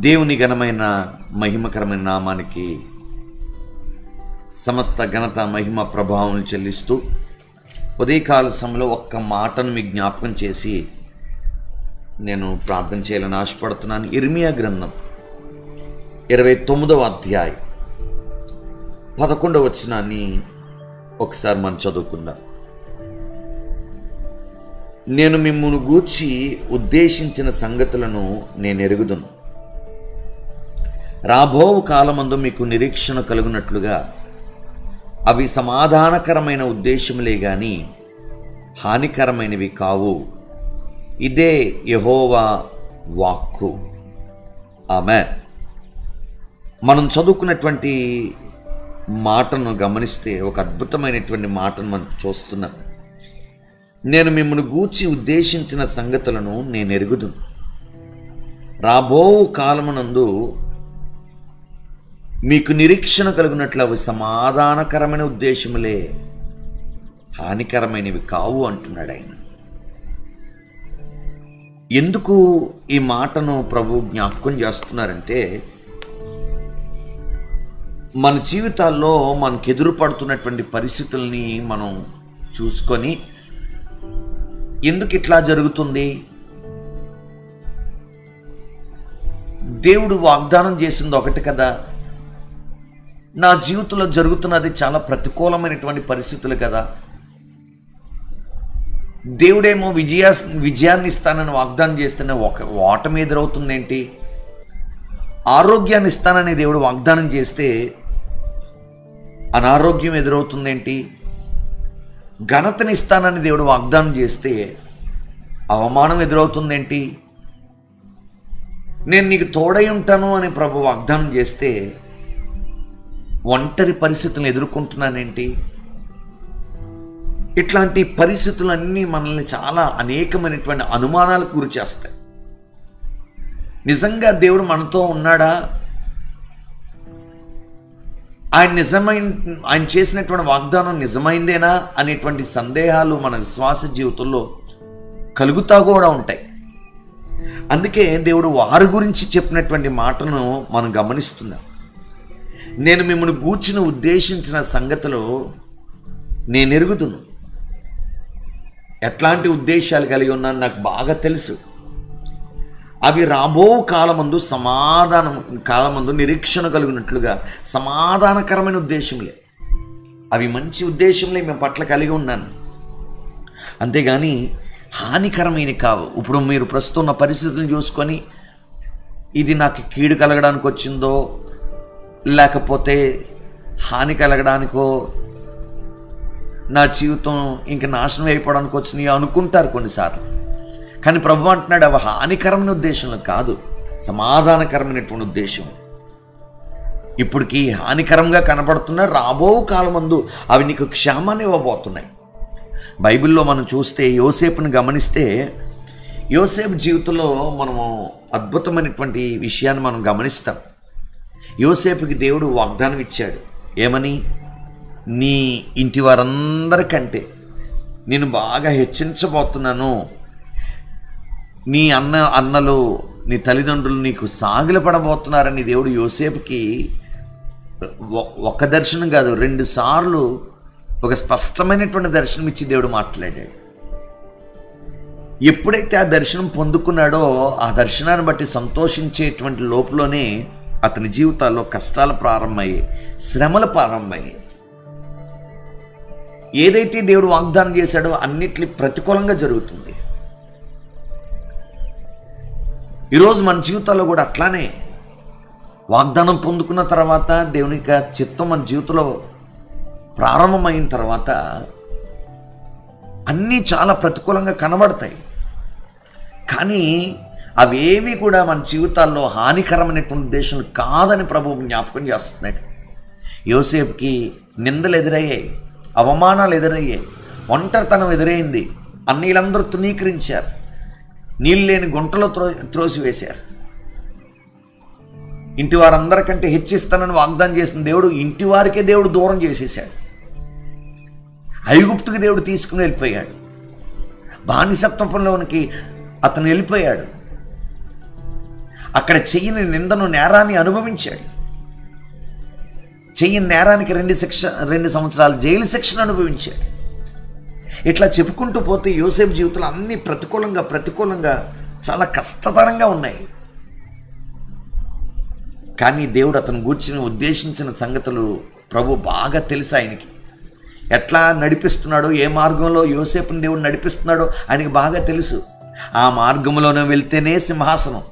దేవుని ఘనమైన మహిమకరమైన నామానికి సమస్త ఘనత మహిమ ప్రభావం చెల్లిస్తూ ఉదయకాల సమయంలో ఒక్క మాటను మీకు జ్ఞాపకం చేసి నేను ప్రార్థన చేయాలని ఆశపడుతున్నాను. ఇర్మియా గ్రంథం 29వ అధ్యాయం 11వ వచనాన్ని ఒకసారి మనం చదువుకుందాం. నేను మిమ్మును గూర్చి ఉద్దేశించిన సంగతులను నేను ఎరుగుదును, రాబో కాలమందు మీకు నిరీక్షణ కలుగునట్లుగా అవి సమాధానకరమైన ఉద్దేశములే గాని హానికరమైనవి కావు. ఇదే యెహోవా వాక్కు. ఆమేన్. మనం చదువుకున్నటువంటి మాటను గమనిస్తే ఒక అద్భుతమైనటువంటి మాటను మనం చూస్తున్నాం. నేను మిమ్మల్ని గూర్చి ఉద్దేశించిన సంగతులను నేను ఎరుగుదును, రాబో కాలమునందు మీకు నిరీక్షణ కలుగునట్లు అవి సమాధానకరమైన ఉద్దేశములే, హానికరమైనవి కావు అంటున్నాడు ఆయన. ఎందుకు ఈ మాటను ప్రభు జ్ఞాపకం చేస్తున్నారంటే, మన జీవితాల్లో మనకు ఎదురుపడుతున్నటువంటి పరిస్థితుల్ని మనం చూసుకొని ఎందుకు ఇట్లా జరుగుతుంది, దేవుడు వాగ్దానం చేసింది ఒకటి కదా, నా జీవితంలో జరుగుతున్నది చాలా ప్రతికూలమైనటువంటి పరిస్థితులు కదా, దేవుడేమో విజయాన్ని ఇస్తానని వాగ్దానం చేస్తేనే ఓటమి ఎదురవుతుంది ఏంటి, ఆరోగ్యాన్ని ఇస్తానని దేవుడు వాగ్దానం చేస్తే అనారోగ్యం ఎదురవుతుందేంటి, ఘనతని ఇస్తానని దేవుడు వాగ్దానం చేస్తే అవమానం ఎదురవుతుందేంటి, నేను నీకు తోడై ఉంటాను అని ప్రభు వాగ్దానం చేస్తే ఒంటరి పరిస్థితులను ఎదుర్కొంటున్నానేంటి. ఇట్లాంటి పరిస్థితులన్నీ మనల్ని చాలా అనేకమైనటువంటి అనుమానాలకు గురి చేస్తాయి. నిజంగా దేవుడు మనతో ఉన్నాడా, ఆయన చేసినటువంటి వాగ్దానం నిజమైందేనా అనేటువంటి సందేహాలు మన విశ్వాస జీవితంలో కలుగుతా కూడా ఉంటాయి. అందుకే దేవుడు వారి గురించి చెప్పినటువంటి మాటను మనం గమనిస్తున్నాం. నేను మిమ్మల్ని గూర్చిన ఉద్దేశించిన సంగతులు నేను ఎరుగుదును. ఎట్లాంటి ఉద్దేశాలు కలిగి ఉన్నాను నాకు బాగా తెలుసు. అవి రాబో కాలమందు నిరీక్షణ కలిగినట్లుగా సమాధానకరమైన ఉద్దేశంలే, అవి మంచి ఉద్దేశంలే మేము పట్ల కలిగి ఉన్నాను, అంతేగాని హానికరమైన కావు. ఇప్పుడు మీరు ప్రస్తుతం ఉన్న పరిస్థితులను చూసుకొని ఇది నాకు కీడు కలగడానికి వచ్చిందో లేకపోతే హాని కలగడానికో నా జీవితం ఇంక నాశనం అయిపోవడానికి వచ్చినాయి అనుకుంటారు కొన్నిసార్లు. కానీ ప్రభు అంటున్నాడు అవి హానికరమైన ఉద్దేశంలో కాదు, సమాధానకరమైనటువంటి ఉద్దేశం. ఇప్పటికీ హానికరంగా కనబడుతున్న రాబో కాలమందు అవి నీకు క్షేమాన్ని ఇవ్వబోతున్నాయి. బైబిల్లో మనం చూస్తే యోసేపుని గమనిస్తే యోసేపు జీవితంలో మనము అద్భుతమైనటువంటి విషయాన్ని మనం గమనిస్తాం. యోసేపుకి దేవుడు వాగ్దానం ఇచ్చాడు. ఏమని? నీ ఇంటి వారందరికంటే నేను బాగా హెచ్చించబోతున్నాను, నీ అన్నలు నీ తల్లిదండ్రులు నీకు సాగిలపడబోతున్నారని దేవుడు యోసేపుకి ఒక దర్శనం కాదు 2 సార్లు ఒక స్పష్టమైనటువంటి దర్శనం ఇచ్చి దేవుడు మాట్లాడాడు. ఎప్పుడైతే ఆ దర్శనం పొందుకున్నాడో ఆ దర్శనాన్ని బట్టి సంతోషించేటువంటి లోపులోనే అతని జీవితాల్లో కష్టాలు ప్రారంభమయ్యాయి, శ్రమలు ప్రారంభమయ్యాయి. ఏదైతే దేవుడు వాగ్దానం చేశాడో అన్నిటికీ ప్రతికూలంగా జరుగుతుంది. ఈరోజు మన జీవితాల్లో కూడా అట్లానే వాగ్దానం పొందుకున్న తర్వాత దేవుని చిత్తం మన జీవితంలో ప్రారంభమైన తర్వాత అన్నీ చాలా ప్రతికూలంగా కనబడతాయి. కానీ అవేవి కూడా మన జీవితాల్లో హానికరమైనటువంటి ఉద్దేశం కాదని ప్రభువు జ్ఞాపకం చేస్తున్నాడు. యోసేపుకి నిందలు ఎదురయ్యాయి, అవమానాలు ఎదురయ్యాయి, ఒంటరితనం ఎదురైంది, అన్నీలందరూ తృణీకరించారు, నీళ్ళు లేని గుంటలో త్రోసివేశారు. ఇంటి వారందరికంటే హెచ్చిస్తానని వాగ్దానం చేసిన దేవుడు ఇంటి వారికే దేవుడు దూరం చేసేసాడు. ఐగుప్తుకి దేవుడు తీసుకుని వెళ్ళిపోయాడు, బానిసత్వంలోనికి అతను వెళ్ళిపోయాడు. అక్కడ చెయ్యని నిందను, నేరాన్ని అనుభవించాడు. చెయ్యని నేరానికి 2 సంవత్సరాలు జైలు శిక్షను అనుభవించాడు. ఇట్లా చెప్పుకుంటూ పోతే యోసేపు జీవితంలో అన్ని ప్రతికూలంగా చాలా కష్టతరంగా ఉన్నాయి. కానీ దేవుడు అతను గూర్చిన ఉద్దేశించిన సంగతులు ప్రభు బాగా తెలుసు ఆయనకి. ఎట్లా నడిపిస్తున్నాడో, ఏ మార్గంలో యోసేపుని దేవుడు నడిపిస్తున్నాడో ఆయనకి బాగా తెలుసు. ఆ మార్గంలోనే వెళ్తేనే సింహాసనం,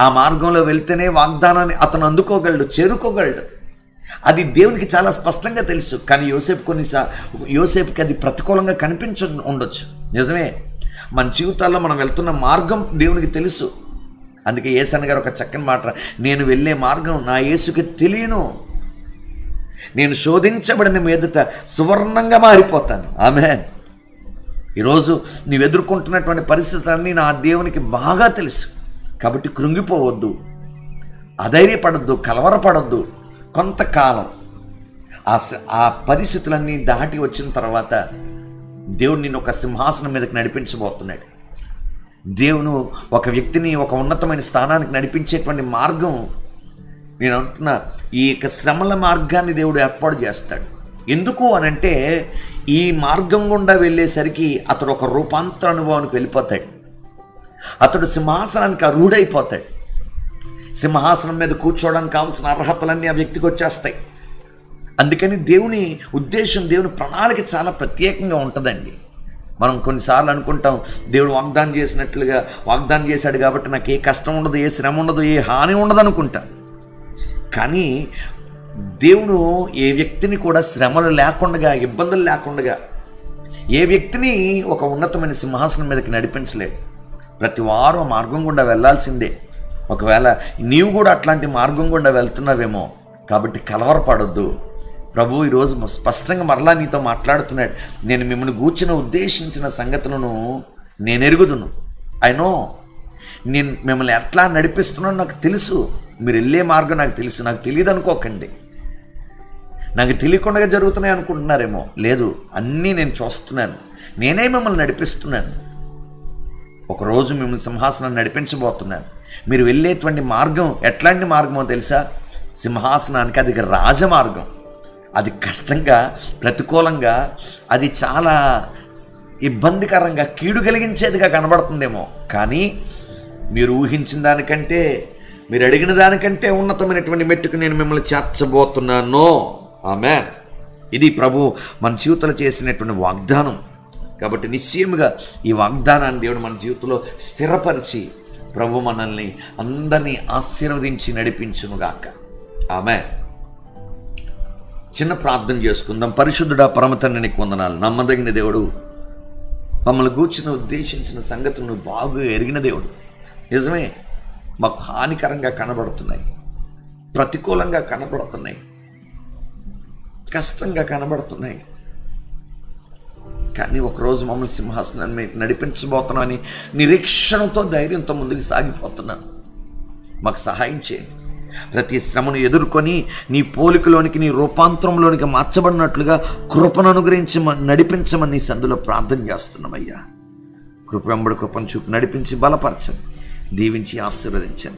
ఆ మార్గంలో వెళ్తేనే వాగ్దానాన్ని అతను అందుకోగలడు, చేరుకోగలడు. అది దేవునికి చాలా స్పష్టంగా తెలుసు. కానీ యోసేపుకి అది ప్రతికూలంగా ఉండొచ్చు. నిజమే, మన జీవితాల్లో మనం వెళ్తున్న మార్గం దేవునికి తెలుసు. అందుకే యేసన్న గారు ఒక చక్కని మాట, నేను వెళ్ళే మార్గం నా యేసుకి తెలియను, నేను శోధించబడిన మీదట సువర్ణంగా మారిపోతాను. ఆమేన్. ఈరోజు నీవు ఎదుర్కొంటున్నటువంటి పరిస్థితులన్నీ నా దేవునికి బాగా తెలుసు. కాబట్టి కృంగిపోవద్దు, అధైర్యపడద్దు, కలవరపడద్దు. కొంతకాలం ఆ పరిస్థితులన్నీ దాటి వచ్చిన తర్వాత దేవుడు నిన్ను ఒక సింహాసనం మీదకి నడిపించబోతున్నాడు. దేవుడు ఒక వ్యక్తిని ఒక ఉన్నతమైన స్థానానికి నడిపించేటువంటి మార్గం, నేను అంటున్నా, ఈ యొక్క శ్రమల మార్గాన్ని దేవుడు ఏర్పాటు చేస్తాడు. ఎందుకు అనంటే ఈ మార్గం గుండా వెళ్ళేసరికి అతడు ఒక రూపాంతర అనుభవానికి వెళ్ళిపోతాడు. అతడు సింహాసనానికి అర్హుడైపోతాడు. సింహాసనం మీద కూర్చోవడానికి కావాల్సిన అర్హతలన్నీ ఆ వ్యక్తికి వచ్చేస్తాయి. అందుకని దేవుని ఉద్దేశం, దేవుని ప్రణాళిక చాలా ప్రత్యేకంగా ఉంటుందండి. మనం కొన్నిసార్లు అనుకుంటాం, దేవుడు వాగ్దానం చేశాడు కాబట్టి నాకు ఏ కష్టం ఉండదు, ఏ శ్రమ ఉండదు, ఏ హాని ఉండదు అనుకుంటాం. కానీ దేవుడు ఏ వ్యక్తిని కూడా శ్రమలు లేకుండా, ఇబ్బందులు లేకుండా ఏ వ్యక్తిని ఒక ఉన్నతమైన సింహాసనం మీదకి నడిపించలేడు. ప్రతి వారం మార్గం గుండా వెళ్ళాల్సిందే. ఒకవేళ నీవు కూడా అట్లాంటి మార్గం గుండా వెళ్తున్నావేమో, కాబట్టి కలవరపడొద్దు. ప్రభు ఈరోజు స్పష్టంగా మరలా నీతో మాట్లాడుతున్నాడు. నేను మిమ్మల్ని గూర్చిన ఉద్దేశించిన సంగతులను నేను ఎరుగుదును. నో, నేను మిమ్మల్ని ఎట్లా నడిపిస్తున్నానో నాకు తెలుసు. మీరు వెళ్ళే మార్గం నాకు తెలుసు. నాకు తెలియదు అనుకోకండి. నాకు తెలియకుండా జరుగుతున్నాయి అనుకుంటున్నారేమో. లేదు, అన్నీ నేను చూస్తున్నాను. నేనే మిమ్మల్ని నడిపిస్తున్నాను. ఒకరోజు మిమ్మల్ని సింహాసనాన్ని నడిపించబోతున్నాను. మీరు వెళ్ళేటువంటి మార్గం ఎట్లాంటి మార్గమో తెలుసా? సింహాసనానికి అది రాజమార్గం. అది కష్టంగా, ప్రతికూలంగా, అది చాలా ఇబ్బందికరంగా, కీడు కలిగించేదిగా కనబడుతుందేమో. కానీ మీరు ఊహించిన దానికంటే, మీరు అడిగిన దానికంటే ఉన్నతమైనటువంటి మెట్టుకు నేను మిమ్మల్ని చేర్చబోతున్నాను. ఆమేన్. ఇది ప్రభు మన జీవితంలో చేసినటువంటి వాగ్దానం. కాబట్టి నిశ్చయముగా ఈ వాగ్దానాన్ని దేవుడు మన జీవితంలో స్థిరపరిచి ప్రభు మనల్ని అందరినీ ఆశీర్వదించి నడిపించునుగాక. ఆమేన్. చిన్న ప్రార్థన చేసుకుందాం. పరిశుద్ధుడా, పరమ తండ్రి, నీకు వందనాలు. నమ్మదగిన దేవుడు, మమ్మల్ని గూర్చిన ఉద్దేశించిన సంగతులను బాగా ఎరిగిన దేవుడు. నిజమే, మాకు హానికరంగా కనబడుతున్నాయి, ప్రతికూలంగా కనబడుతున్నాయి, కష్టంగా కనబడుతున్నాయి. కానీ ఒకరోజు మమ్మల్ని సింహాసనాన్ని నడిపించబోతున్నామని నిరీక్షణతో, ధైర్యంతో ముందుకు సాగిపోతున్నాను. మాకు సహాయం చేయండి. ప్రతి శ్రమను ఎదుర్కొని నీ పోలికలోనికి, నీ రూపాంతరంలోనికి మార్చబడినట్లుగా కృపను అనుగ్రహించి నడిపించమని నీ సందులో ప్రార్థన చేస్తున్నామయ్యా. కృప వెంబడి కృపను చూపి నడిపించి బలపరచండి, దీవించి ఆశీర్వదించండి.